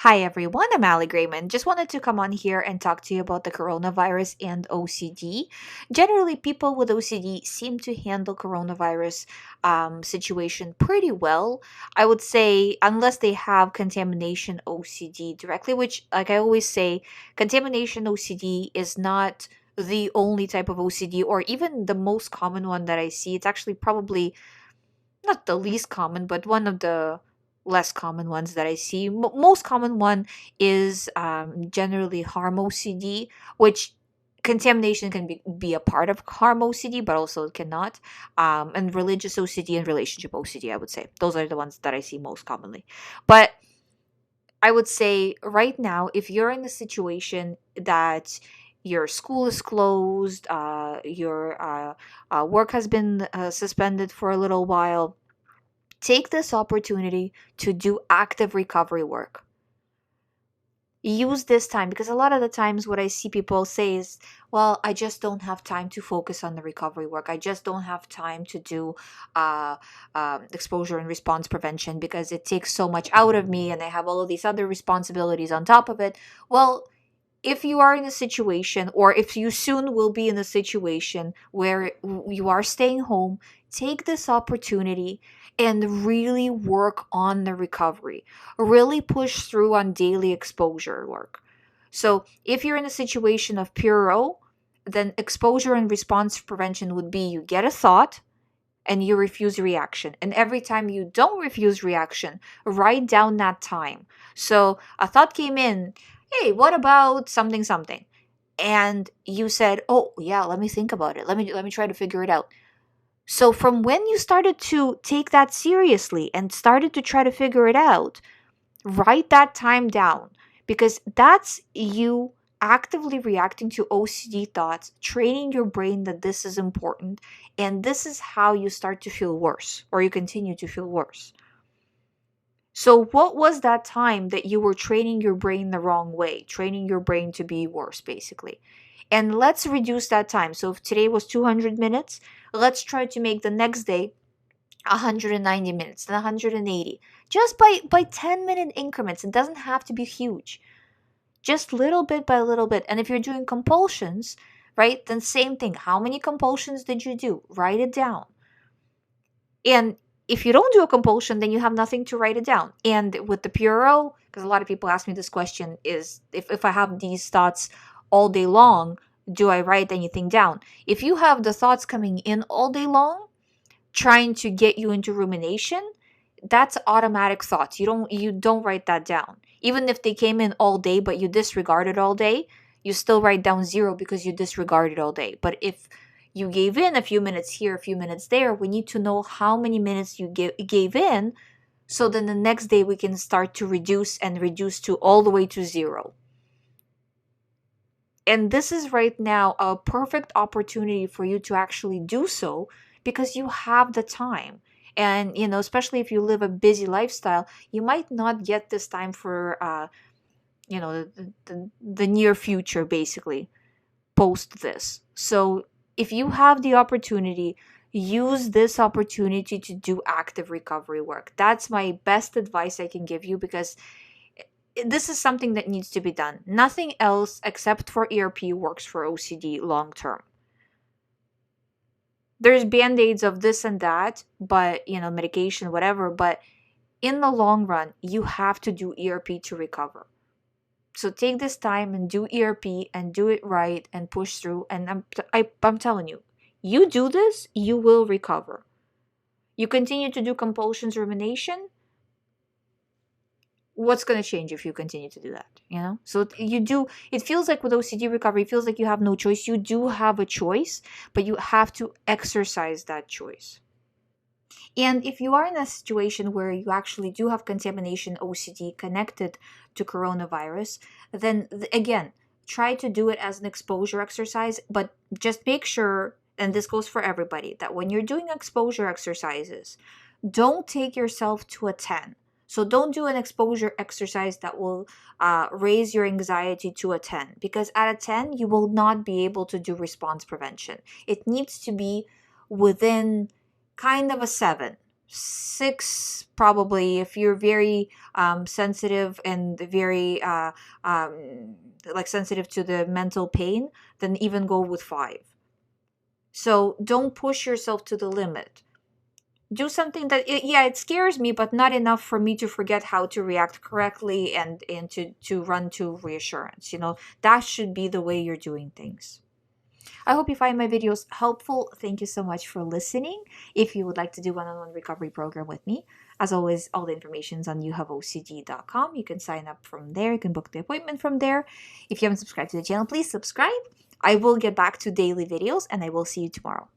Hi everyone, I'm Ali GREYMOND. Just wanted to come on here and talk to you about the coronavirus and OCD. Generally, people with OCD seem to handle coronavirus situation pretty well. I would say, unless they have contamination OCD directly, which, like I always say, contamination OCD is not the only type of OCD or even the most common one that I see. It's actually probably not the least common, but one of the less common ones that I see. Most common one is generally harm OCD, which contamination can be a part of harm OCD, but also it cannot. And religious OCD and relationship OCD, I would say. Those are the ones that I see most commonly. But I would say right now, if you're in a situation that your school is closed, your work has been suspended for a little while, take this opportunity to do active recovery work. Use this time because a lot of the times what I see people say is, well, I just don't have time to focus on the recovery work. I just don't have time to do exposure and response prevention because it takes so much out of me and I have all of these other responsibilities on top of it. Well, if you are in a situation or if you soon will be in a situation where you are staying home, take this opportunity and really work on the recovery. Really push through on daily exposure work. So, if you're in a situation of pure O, then exposure and response prevention would be you get a thought and you refuse reaction. And every time you don't refuse reaction, write down that time. So, a thought came in, hey, what about something something? And you said, "Oh, yeah, let me think about it. Let me try to figure it out." So from when you started to take that seriously and started to try to figure it out, write that time down because that's you actively reacting to OCD thoughts, training your brain that this is important, and this is how you start to feel worse or you continue to feel worse. So, what was that time that you were training your brain the wrong way, training your brain to be worse, basically? And let's reduce that time. So, if today was 200 minutes, let's try to make the next day 190 minutes, then 180. Just by 10-minute increments. It doesn't have to be huge. Just little bit by little bit. And if you're doing compulsions, right, then same thing. How many compulsions did you do? Write it down. And if you don't do a compulsion, then you have nothing to write it down. And with the Puro, because a lot of people ask me this question, is if I have these thoughts all day long, do I write anything down? If you have the thoughts coming in all day long, trying to get you into rumination, that's automatic thoughts. You don't write that down. Even if they came in all day, but you disregarded all day, you still write down 0 because you disregarded all day. But if you gave in a few minutes here, a few minutes there, we need to know how many minutes you gave in so then the next day we can start to reduce and reduce to all the way to 0. And this is right now a perfect opportunity for you to actually do so because you have the time. And, especially if you live a busy lifestyle, you might not get this time for, the near future, basically, post this. So if you have the opportunity, use this opportunity to do active recovery work. That's my best advice I can give you because this is something that needs to be done. Nothing else except for ERP works for OCD long term. There's band-aids of this and that, but medication, whatever, but in the long run, you have to do ERP to recover. So take this time and do ERP and do it right and push through. And I'm telling you, you do this, you will recover. You continue to do compulsions, rumination, what's going to change if you continue to do that? So you do, it feels like with OCD recovery, it feels like you have no choice. You do have a choice, but you have to exercise that choice. And if you are in a situation where you actually do have contamination OCD connected to coronavirus, then again, try to do it as an exposure exercise, but just make sure, and this goes for everybody, that when you're doing exposure exercises, don't take yourself to a 10. So don't do an exposure exercise that will raise your anxiety to a 10, because at a 10, you will not be able to do response prevention. It needs to be within kind of a 7. 6 probably. If you're very sensitive and very like sensitive to the mental pain, then even go with 5. So don't push yourself to the limit. Do something that yeah, it scares me, but not enough for me to forget how to react correctly and to run to reassurance. That should be the way you're doing things. I hope you find my videos helpful. Thank you so much for listening. If you would like to do one-on-one recovery program with me, as always, all the information is on youhaveocd.com. You can sign up from there. You can book the appointment from there. If you haven't subscribed to the channel, please subscribe. I will get back to daily videos, and I will see you tomorrow.